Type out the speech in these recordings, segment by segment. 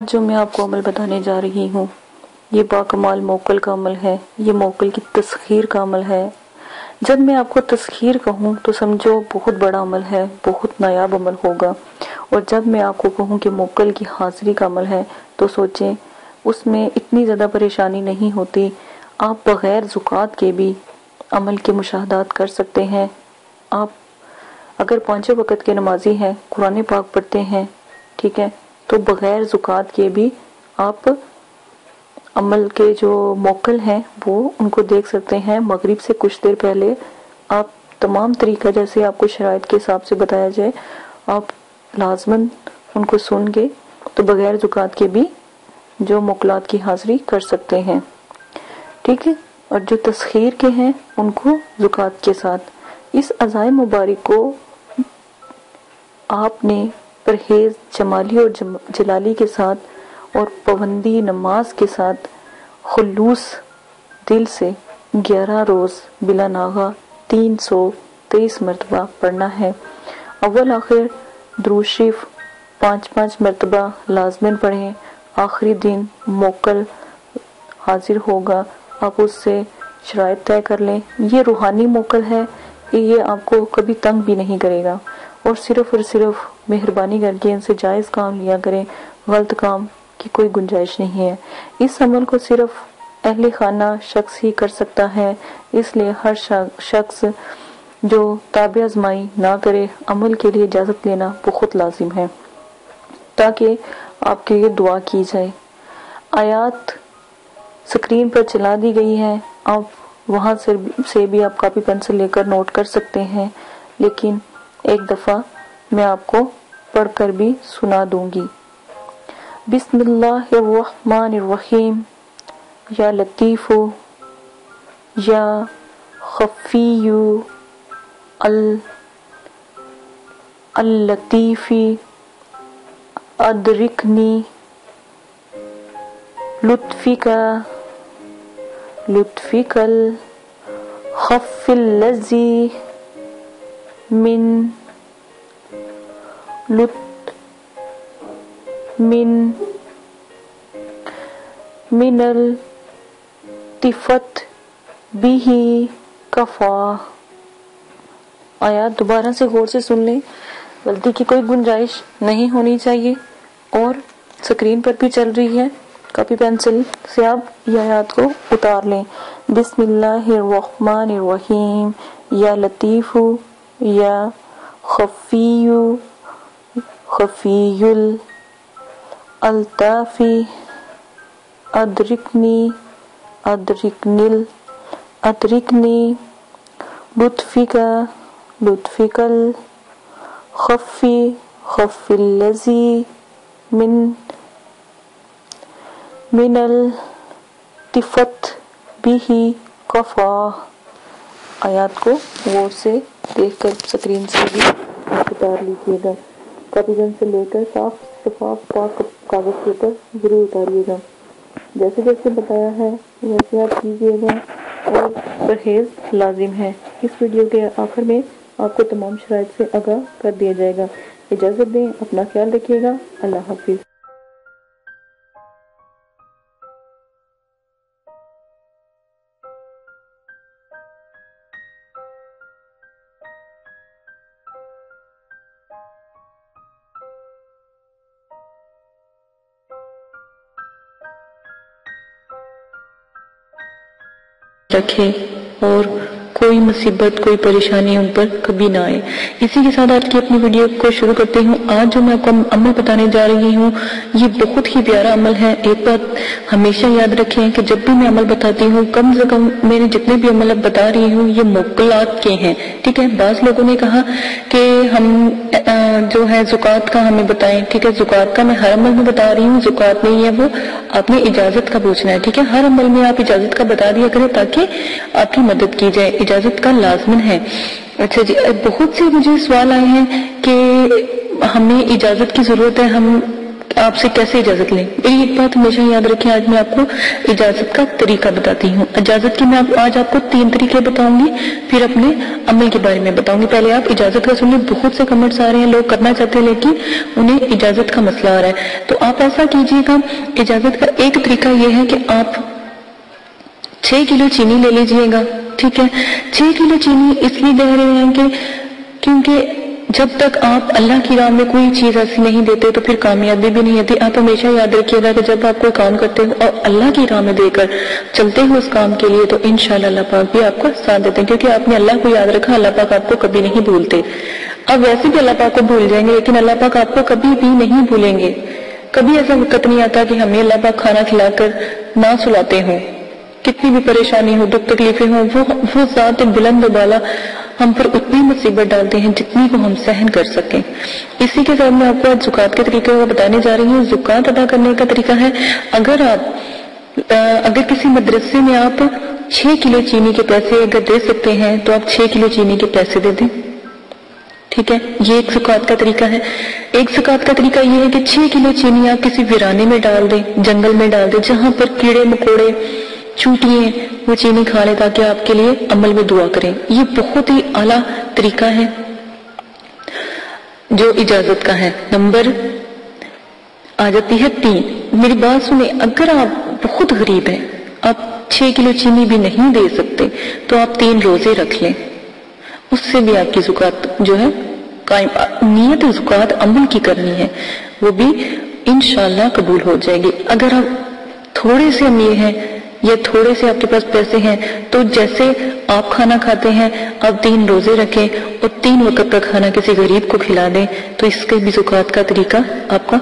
جو میں آپ کو عمل بتانے جا رہی ہوں یہ باکمال موکل کا عمل ہے، یہ موکل کی تسخیر کا عمل ہے۔ جب میں آپ کو تسخیر کہوں تو سمجھو بہت بڑا عمل ہے، بہت نایاب عمل ہوگا، اور جب میں آپ کو کہوں کہ موکل کی حاضری کا عمل ہے تو سوچیں اس میں اتنی زیادہ پریشانی نہیں ہوتی۔ آپ بغیر زکوٰۃ کے بھی عمل کے مشاہدات کر سکتے ہیں۔ آپ اگر 5 وقت کے نمازی ہیں، قرآن پاک پڑھتے ہیں، ٹھیک ہے، تو بغیر زکوٰۃ کے بھی آپ عمل کے جو موکل ہیں وہ ان کو دیکھ سکتے ہیں۔ مغرب سے کچھ دیر پہلے آپ تمام طریقہ جیسے آپ کو شرائط کے حساب سے بتایا جائے آپ لازماً ان کو سن گے تو بغیر زکوٰۃ کے بھی جو موکلات کی حاضری کر سکتے ہیں، ٹھیک ہے۔ اور جو تسخیر کے ہیں ان کو زکوٰۃ کے ساتھ۔ اس عزائم مبارک کو آپ نے پرہیز جمالی اور جلالی کے ساتھ اور پابندی نماز کے ساتھ خلوص دل سے 11 روز بلا ناغہ 323 مرتبہ پڑھنا ہے۔ اول آخر درود شریف 5 مرتبہ لازماً پڑھیں۔ آخری دن موکل حاضر ہوگا، آپ اس سے شرائط طے کر لیں۔ یہ روحانی موکل ہے، یہ آپ کو کبھی تنگ بھی نہیں کرے گا، اور صرف مہربانی کر کے ان سے جائز کام لیا کریں، غلط کام کی کوئی گنجائش نہیں ہے۔ اس عمل کو صرف اہل خانہ شخص ہی کر سکتا ہے، اس لیے ہر شخص جو تابع آزمائی نہ کرے عمل کے لیے اجازت لینا بہت لازم ہے تاکہ آپ کے لیے دعا کی جائے۔ آیات سکرین پر چلا دی گئی ہیں، آپ وہاں سے بھی آپ کاپی پینسل لے کر نوٹ کر سکتے ہیں، لیکن ایک دفعہ میں آپ کو پڑھ کر بھی سنا دوں گی۔ بسم اللہ الرحمن الرحیم۔ یا لطیف یا خفی اللطیف ادرکنی لطفک الخف الذی من الطفت به کفا۔ آیات دوبارہ سے غور سے سن لیں، غلطی کی کوئی گنجائش نہیں ہونی چاہیے، اور سکرین پر بھی چل رہی ہے، کاپی پینسل سے آپ یہ آیات کو اتار لیں۔ بسم اللہ الرحمن الرحیم۔ یا لطیف یا خفی الالطاف ادرکنی لطفک الخف الذی من الطفت به کفا۔ آیات کو غور سے دیکھ کر سکرین سے بھی اتار لیجیے گا، کاپی پین سے لے کر صاف شفاف پاک کاغذ کے اوپر ضرور اتاریے گا۔ جیسے جیسے بتایا ہے ویسے آپ کیجیے گا، اور پرہیز لازم ہے۔ اس ویڈیو کے آخر میں آپ کو تمام شرائط سے آگاہ کر دیا جائے گا۔ اجازت دیں، اپنا خیال رکھیے گا، اللہ حافظ۔ رکھے اور کوئی مصیبت کوئی پریشانی ان پر کبھی نہ آئے۔ اسی کے ساتھ آج کی اپنی ویڈیو کو شروع کرتے ہوں۔ آج جو میں آپ کو عمل بتانے جا رہی ہوں یہ بہت ہی پیارا عمل ہے۔ ایک بات ہمیشہ یاد رکھیں کہ جب بھی میں عمل بتاتی ہوں کم سے کم میرے جتنے بھی عمل اب بتا رہی ہوں یہ موکلات کے ہیں، ٹھیک ہے۔ بعض لوگوں نے کہا کہ ہم جو ہے زکوٰۃ کا ہمیں بتائیں، ٹھیک ہے۔ زکوٰۃ کا میں ہر عمل میں بتا رہی ہوں، زکوٰۃ نہیں ہے وہ، آپ نے اجازت کا پوچھنا ہے، ٹھیک ہے۔ ہر عمل میں آپ اجازت کا بتا دیا کریں تاکہ آپ کی مدد کی جائے، اجازت کا لازمن ہے۔ اچھا جی، بہت سے مجھے سوال آئے ہیں کہ ہمیں اجازت کی ضرورت ہے، ہم آپ سے کیسے اجازت لیں. میری ایک بات ہمیشہ یاد رکھیں, آج میں آپ کو اجازت کا طریقہ بتاتی ہوں. اجازت کی میں آج آپ کو 3 طریقے بتاؤں گی, پھر اپنے عمل کے بارے میں بتاؤں گی. پہلے آپ اجازت کا سنیں. بہت سے کمنٹس آ رہے ہیں, لوگ کرنا چاہتے ہیں لیکن انہیں اجازت کا مسئلہ آ رہا ہے. تو آپ ایسا کیجئے گا, اجازت کا ایک طریقہ یہ ہے کہ آپ 6 کلو چینی لے لیجئے گا. ٹھیک ہے, 6 کلو چینی اس لیے لے رہے ہیں کہ کیونکہ جب تک آپ اللہ کی راہ میں کوئی چیز ایسی نہیں دیتے تو پھر کامیابی بھی نہیں ہوتی. آپ ہمیشہ یاد رکھیے گا کہ جب آپ کوئی کام کرتے ہو اور اللہ کی راہ میں دے کر چلتے ہو اس کام کے لیے تو انشاءاللہ اللہ پاک بھی آپ کو ساتھ دیتے ہیں, کیونکہ آپ نے اللہ کو یاد رکھا, اللہ پاک آپ کو کبھی نہیں بھولتے. اب ویسے بھی اللہ پاک کو بھول جائیں گے لیکن اللہ پاک آپ کو کبھی بھی نہیں بھولیں گے. کبھی ایسا وقت نہیں آتا کہ ہمیں اللہ پاک کھانا کھلا کر نہ سلاتے ہوں. کتنی بھی پریشانی ہو, دکھ تکلیفیں ہوں, وہ ذات بلند و بالا ہم پر اتنی مصیبت ڈالتے ہیں جتنی کو ہم سہن کر سکیں. اسی کے ساتھ میں آپ کو آج زکوٰۃ کے طریقے کو بتانے جا رہی ہوں. زکوٰۃ ادا کرنے کا طریقہ ہے, اگر کسی مدرسے میں آپ 6 کلو چینی کے پیسے اگر دے سکتے ہیں تو آپ 6 کلو چینی کے پیسے دے دیں. ٹھیک ہے, یہ ایک زکوٰۃ کا طریقہ ہے. ایک زکوٰۃ کا طریقہ یہ ہے کہ 6 کلو چینی آپ کسی ویرانے میں ڈال دیں, جنگل میں ڈال دیں, جہاں پر کیڑے مکوڑے چونٹیاں وہ چینی کھا لیں تاکہ آپ کے لیے عمل میں دعا کریں. یہ بہت ہی اعلیٰ طریقہ ہے جو اجازت کا ہے. نمبر آ جاتی ہے 3. میری بات سنیں, اگر آپ بہت غریب ہیں, آپ 6 کلو چینی بھی نہیں دے سکتے تو آپ 3 روزے رکھ لیں, اس سے بھی آپ کی زکوٰۃ جو ہے قائم. نیت زکوٰۃ عمل کی کرنی ہے, وہ بھی انشاءاللہ قبول ہو جائے گی. اگر آپ تھوڑے سے امیر ہیں یا تھوڑے سے آپ کے پاس پیسے ہیں تو جیسے آپ کھانا کھاتے ہیں آپ 3 روزے رکھیں اور 3 وقت کا کھانا کسی غریب کو کھلا دیں تو اس کے بھی زکوٰۃ کا طریقہ آپ کا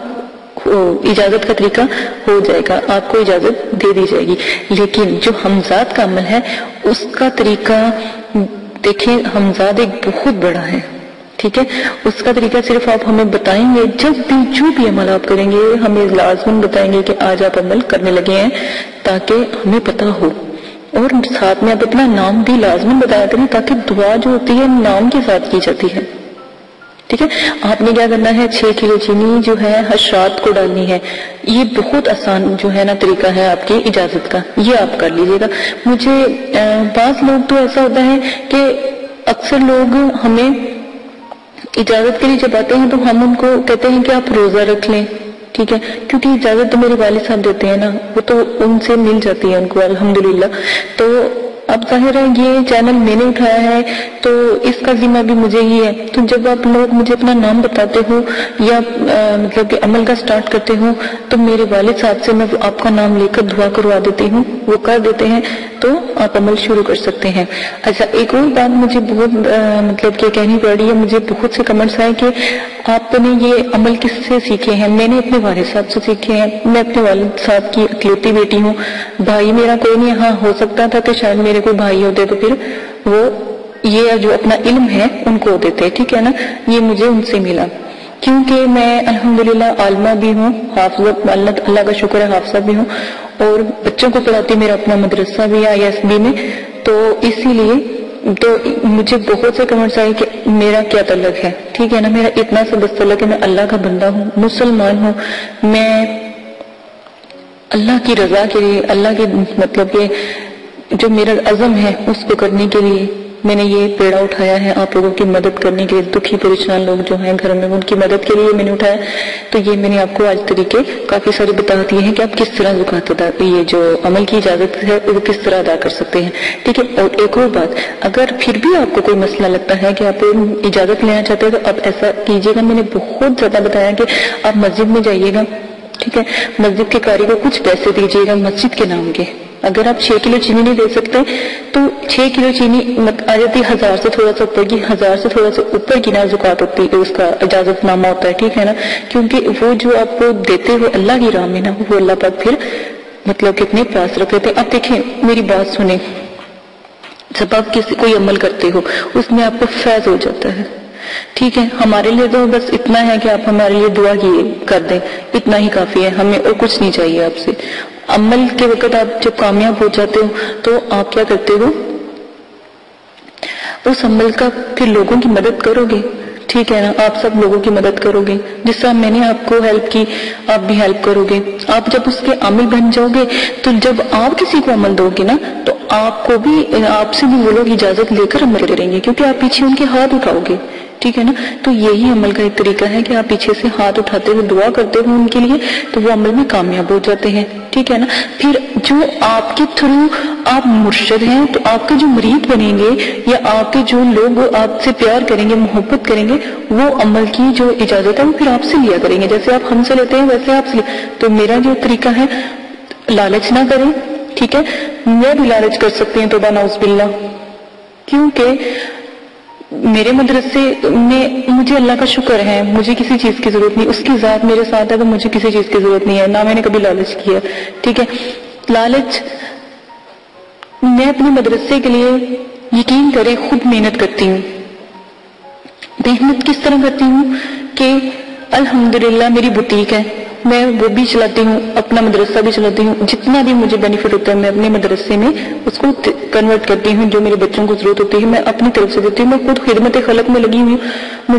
اجازت کا طریقہ ہو جائے گا, آپ کو اجازت دے دی جائے گی. لیکن جو حمزات کا عمل ہے اس کا طریقہ دیکھیں, حمزات ایک بہت بڑا ہے. ٹھیک ہے, اس کا طریقہ صرف آپ ہمیں بتائیں گے, جب بھی جو بھی عمل آپ کریں گے ہمیں لازماً بتائیں گے کہ آج آپ عمل کرنے لگے ہیں تاکہ ہمیں پتہ ہو, اور ساتھ میں آپ اپنا نام بھی لازماً بتایا کریں تاکہ دعا جو ہوتی ہے نام کے ساتھ کی جاتی ہے. ٹھیک ہے, آپ نے کیا کرنا ہے, 6 کلو چینی جو ہے حشرات کو ڈالنی ہے. یہ بہت آسان جو ہے نا طریقہ ہے آپ کی اجازت کا, یہ آپ کر لیجیے گا. مجھے بعض لوگ تو ایسا ہوتا ہے کہ اکثر لوگ ہمیں اجازت کے لیے جب آتے ہیں تو ہم ان کو کہتے ہیں کہ آپ روزہ رکھ لیں. ٹھیک ہے, کیونکہ اجازت تو میرے والد صاحب دیتے ہیں نا, وہ تو ان سے مل جاتی ہے ان کو الحمدللہ. تو اب ظاہر ہے یہ چینل میں نے اٹھایا ہے تو اس کا ذمہ بھی مجھے ہی ہے. تو جب آپ لوگ مجھے اپنا نام بتاتے ہو یا مطلب کہ عمل کا سٹارٹ کرتے ہو تو میرے والد صاحب سے میں آپ کا نام لے کر دعا کروا دیتی ہوں, وہ کر دیتے ہیں تو آپ عمل شروع کر سکتے ہیں. اچھا, ایک اور بات مجھے بہت مطلب کہ کہنی پڑ رہی ہے, مجھے بہت سے کمنٹس آئے کہ آپ نے یہ عمل کس سے سیکھے ہیں. میں نے اپنے والد صاحب سے سیکھے ہیں. میں اپنے والد صاحب کی اکلوتی بیٹی ہوں, بھائی میرا کوئی نہیں. ہاں, ہو سکتا تھا کہ شاید میرے کوئی بھائی ہوتے تو پھر وہ یہ جو اپنا علم ہے ان کو دیتے. ٹھیک ہے نا, یہ مجھے ان سے ملا کیونکہ میں الحمدللہ عالمہ بھی ہوں, حافظہ, اللہ کا شکر ہے حافظہ بھی ہوں, اور بچوں کو پڑھاتی, میرا اپنا مدرسہ بھی ہے ISB میں. تو اسی لیے تو مجھے بہت سے کمنٹس آئے کہ میرا کیا تعلق ہے. ٹھیک ہے نا, میرا اتنا سا بس تعلق ہے, میں اللہ کا بندہ ہوں, مسلمان ہوں. میں اللہ کی رضا کے لیے, اللہ کے مطلب کہ جو میرا عزم ہے اس کو کرنے کے لیے میں نے یہ پیڑا اٹھایا ہے, آپ لوگوں کی مدد کرنے کے لیے. دکھی پریشان لوگ جو ہیں گھر میں ان کی مدد کے لیے میں نے اٹھایا. تو یہ میں نے آپ کو آج طریقے کافی سارے بتا دیے ہیں کہ آپ کس طرح زکوٰۃ ادا, یہ جو عمل کی اجازت ہے وہ کس طرح ادا کر سکتے ہیں. ٹھیک ہے, اور ایک اور بات, اگر پھر بھی آپ کو کوئی مسئلہ لگتا ہے کہ آپ اجازت لینا چاہتے ہیں تو آپ ایسا کیجیے گا, میں نے بہت زیادہ بتایا کہ آپ مسجد میں جائیے گا. ٹھیک ہے, مسجد کے قاری کو کچھ پیسے دیجیے گا مسجد کے نام کے. اگر آپ 6 کلو چینی نہیں دے سکتے تو 6 کلو چینی آ جاتی 1000 سے تھوڑا سا اوپر کی, 1000 سے تھوڑا سا اوپر کی نا زکوٰۃ ہوتی ہے, اس کا اجازت نامہ ہوتا ہے. ٹھیک ہے نا, کیونکہ وہ جو آپ کو دیتے ہوئے اللہ کی راہ میں نا, وہ اللہ پاک پھر مطلب کتنے پاس رکھ لیتے. اب دیکھیں میری بات سنیں, جب آپ کوئی عمل کرتے ہو اس میں آپ کو فیض ہو جاتا ہے. ٹھیک ہے, ہمارے لیے تو بس اتنا ہے کہ آپ ہمارے لیے دعا کر دیں, اتنا ہی کافی ہے, ہمیں اور کچھ نہیں چاہیے آپ سے. عمل کے وقت آپ جب کامیاب ہو جاتے ہو تو آپ کیا کرتے ہو, اس عمل کا پھر لوگوں کی مدد کرو گے. ٹھیک ہے نا. آپ سب لوگوں کی مدد کرو گے، جس طرح میں نے آپ کو ہیلپ کی آپ بھی ہیلپ کرو گے. آپ جب اس کے عامل بن جاؤ گے تو جب آپ کسی کو عمل دو گے نا تو آپ کو بھی، آپ سے بھی وہ لوگ اجازت لے کر عمل کریں گے، کیونکہ آپ پیچھے ان کے ہاتھ اٹھاؤ گے. ٹھیک ہے نا. تو یہی عمل کا ایک طریقہ ہے کہ آپ پیچھے سے ہاتھ اٹھاتے ہوئے دعا کرتے ہو ان کے لیے تو وہ عمل میں کامیاب ہو جاتے ہیں. ٹھیک ہے نا. پھر جو آپ کے تھرو آپ مرشد ہیں تو آپ کے جو مرید بنیں گے یا آپ کے جو لوگ آپ سے پیار کریں گے، محبت کریں گے، وہ عمل کی جو اجازت ہے وہ پھر آپ سے لیا کریں گے. جیسے آپ ہم سے لیتے ہیں ویسے آپ سے تو میرا جو طریقہ ہے لالچ نہ کریں. ٹھیک ہے. میں بھی لالچ کر سکتی ہوں، توبہ نعوذ باللہ، کیونکہ میرے مدرسے میں مجھے اللہ کا شکر ہے، مجھے کسی چیز کی ضرورت نہیں. اس کی ذات میرے ساتھ ہے تو مجھے کسی چیز کی ضرورت نہیں ہے، نہ میں نے کبھی لالچ کیا. ٹھیک ہے. لالچ، میں اپنے مدرسے کے لیے یقین کرے خود محنت کرتی ہوں. محنت کس طرح کرتی ہوں کہ الحمدللہ میری بوتیک ہے، میں وہ بھی چلاتی ہوں، اپنا مدرسہ بھی چلاتی ہوں. جتنا بھی مجھے بینیفٹ ہوتا ہے میں اپنے مدرسے میں اس کو کنورٹ کرتی ہوں. جو میرے بچوں کو ضرورت ہوتی ہے میں اپنی طرف سے دیتی ہوں. میں خود خدمت خلق میں لگی ہوئی ہوں.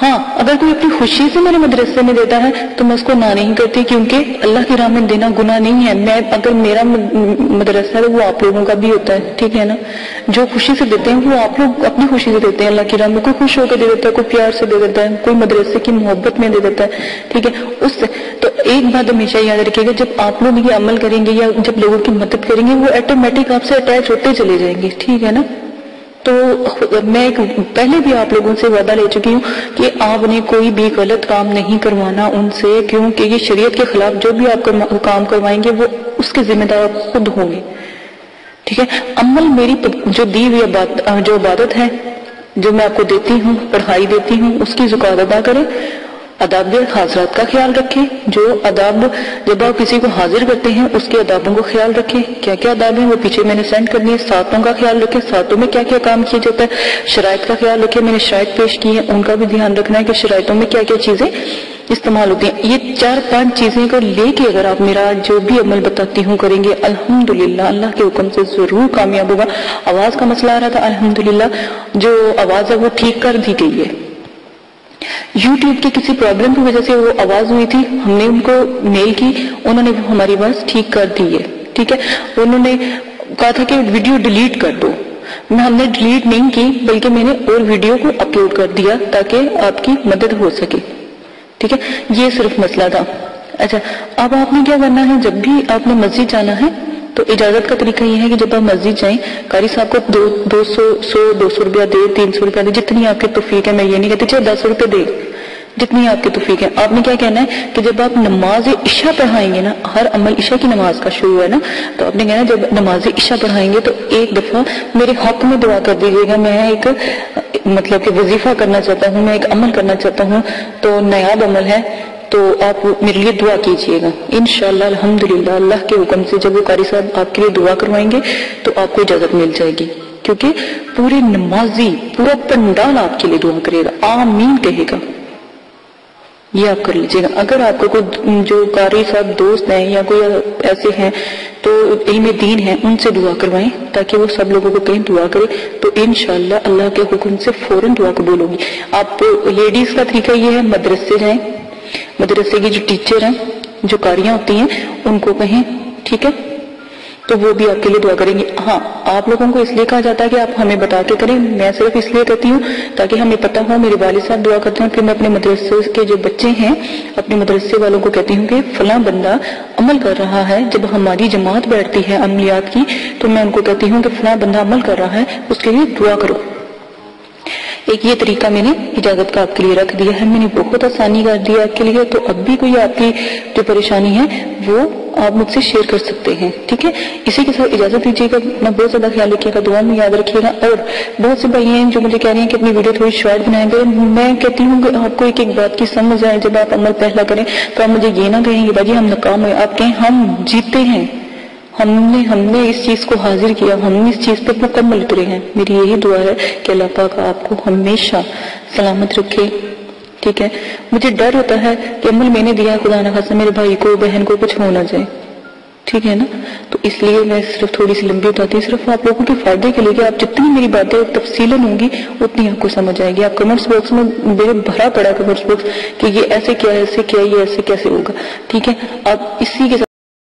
ہاں، اگر کوئی اپنی خوشی سے میرے مدرسے میں دیتا ہے تو میں اس کو نہ نہیں کرتی، کیونکہ اللہ کی راہ میں دینا گناہ نہیں ہے. میں اگر میرا مدرسہ ہے وہ آپ لوگوں کا بھی ہوتا ہے. ٹھیک ہے نا. جو خوشی سے دیتے ہیں وہ آپ لوگ اپنی خوشی سے دیتے ہیں اللہ کی راہ میں. کوئی خوش ہو کے دے دیتا ہے، کوئی پیار سے دے دیتا ہے، کوئی مدرسے کی محبت میں دے دیتا ہے. ٹھیک ہے. اس سے تو ایک بات ہمیشہ یاد رکھیے گا، جب آپ لوگ یہ عمل کریں گے یا جب لوگوں کی مدد کریں گے وہ آٹومیٹک آپ سے اٹیچ ہوتے چلے جائیں گے. ٹھیک ہے نا. تو میں پہلے بھی آپ لوگوں سے وعدہ لے چکی ہوں کہ آپ نے کوئی بھی غلط کام نہیں کروانا ان سے، کیونکہ یہ شریعت کے خلاف جو بھی آپ کام کروائیں گے وہ اس کے ذمہ دار خود ہوں گے. ٹھیک ہے. عمل میری جو دی ہوئی جو عبادت ہے، جو میں آپ کو دیتی ہوں، پڑھائی دیتی ہوں، اس کی زکوٰۃ ادا کریں. آداب حاضرات کا خیال رکھیں. جو آداب جب آپ کسی کو حاضر کرتے ہیں اس کے آدابوں کو خیال رکھیں. کیا کیا آداب ہیں وہ پیچھے میں نے سینڈ کر دیے. ساتوں کا خیال رکھیں، ساتوں میں کیا کیا کام کیا جاتا ہے. شرائط کا خیال رکھیں، میں نے شرائط پیش کی ہیں، ان کا بھی دھیان رکھنا ہے کہ شرائطوں میں کیا کیا چیزیں استعمال ہوتی ہیں. یہ 4-5 چیزیں کو لے کے اگر آپ میرا جو بھی عمل بتاتی ہوں کریں گے، الحمدللہ اللہ کے حکم سے ضرور کامیاب ہوگا. آواز کا مسئلہ آ رہا تھا، الحمدللہ جو آواز ہے وہ ٹھیک کر دی گئی ہے. یوٹیوب کی کسی پرابلم کی وجہ سے وہ آواز ہوئی تھی، ہم نے ان کو میل کی، انہوں نے ہماری آواز ٹھیک کر دی ہے. ٹھیک ہے. انہوں نے کہا تھا کہ ویڈیو ڈیلیٹ کر دو، ہم نے ڈیلیٹ نہیں کی بلکہ میں نے اور ویڈیو کو اپلوڈ کر دیا تاکہ آپ کی مدد ہو سکے. ٹھیک ہے. یہ صرف مسئلہ تھا. اچھا، اب آپ نے کیا کرنا ہے، جب بھی آپ نے مسجد جانا ہے تو اجازت کا طریقہ یہ ہے کہ جب آپ مسجد جائیں، قاری صاحب کو 200 روپیہ دے، 300 روپیہ دے، جتنی آپ کی توفیق ہے. میں یہ نہیں کہتی چاہے 10 روپے دے، جتنی آپ کی توفیق ہے. آپ نے کیا کہنا ہے کہ جب آپ نماز عشاء پڑھائیں گے نا، ہر عمل عشاء کی نماز کا شروع ہے نا، تو آپ نے کہنا جب نماز عشاء پڑھائیں گے تو ایک دفعہ میرے حق میں دعا کر دیجیے گا. میں ایک مطلب کہ وظیفہ کرنا چاہتا ہوں، میں ایک عمل کرنا چاہتا ہوں، تو نیاب عمل ہے، تو آپ میرے لیے دعا کیجئے گا. انشاءاللہ الحمدللہ اللہ کے حکم سے جب وہ قاری صاحب آپ کے لیے دعا کروائیں گے تو آپ کو اجازت مل جائے گی، کیونکہ پورے نمازی پورا پنڈال آپ کے لیے دعا کرے گا، آمین کہے گا. یہ آپ کر لیجئے گا. اگر آپ کو کوئی جو قاری صاحب دوست ہیں یا کوئی ایسے ہیں تو علم دین ہیں، ان سے دعا کروائیں تاکہ وہ سب لوگوں کو کہیں دعا کرے، تو انشاءاللہ اللہ کے حکم سے فوراً دعا قبول ہوگی. آپ لیڈیز کا طریقہ یہ ہے، مدرسے جائیں، مدرسے کی جو ٹیچر ہیں، جو قاریاں ہوتی ہیں، ان کو کہیں. ٹھیک ہے. تو وہ بھی آپ کے لیے دعا کریں گے. ہاں، آپ لوگوں کو اس لیے کہا جاتا ہے کہ آپ ہمیں بتا کے کریں، میں صرف اس لیے کرتی ہوں تاکہ ہمیں پتہ ہو. میرے والد صاحب دعا کرتے ہیں، پھر میں اپنے مدرسے کے جو بچے ہیں اپنے مدرسے والوں کو کہتی ہوں کہ فلاں بندہ عمل کر رہا ہے. جب ہماری جماعت بیٹھتی ہے عملیات کی تو میں ان کو کہتی ہوں کہ فلاں بندہ عمل کر رہا ہے، اس کے لیے دعا کرو. ایک یہ طریقہ میں نے اجازت کا آپ کے لیے رکھ دیا ہے، میں نے بہت آسانی کر دیا آپ کے لیے. تو اب بھی کوئی آپ کی جو پریشانی ہے وہ آپ مجھ سے شیئر کر سکتے ہیں. ٹھیک ہے. اسی کے ساتھ اجازت دیجیے گا. اپنا بہت زیادہ خیال رکھیے گا، دعا میں یاد رکھیے گا. اور بہت سے بھائی ہیں جو مجھے کہہ رہے ہیں کہ اپنی ویڈیو تھوڑی شارٹ بنائیں گے. میں کہتی ہوں کہ آپ کو ایک ایک بات کی سمجھ آئے. جب آپ عمل پہلا کریں تو آپ مجھے یہ نہ کہیں کہ باجی ہم ناکام ہوئے، آپ کہیں ہم جیتے ہیں، ہم نے اس چیز کو حاضر کیا، ہم نے اس چیز پہ مکمل اترے ہیں. میری یہی دعا ہے کہ اللہ پاک آپ کو ہمیشہ سلامت رکھے. ٹھیک ہے. مجھے ڈر ہوتا ہے کہ عمل میں نے دیا، خدا نہ خاصہ میرے بھائی کو بہن کو کچھ ہو نہ جائے. ٹھیک ہے نا. تو اس لیے میں صرف تھوڑی سی لمبی بتاتی ہوں، صرف آپ لوگوں کے فائدے کے لیے کہ آپ جتنی میری باتیں تفصیلاً ہوں گی اتنی آپ کو سمجھ آئے گی. آپ کمنٹس باکس میں میرے بھرا پڑا کمنٹس باکس کہ یہ ایسے کیا ہے، ایسے کیا، یہ ایسے کیسے ہوگا. ٹھیک ہے، آپ اسی کے ساتھ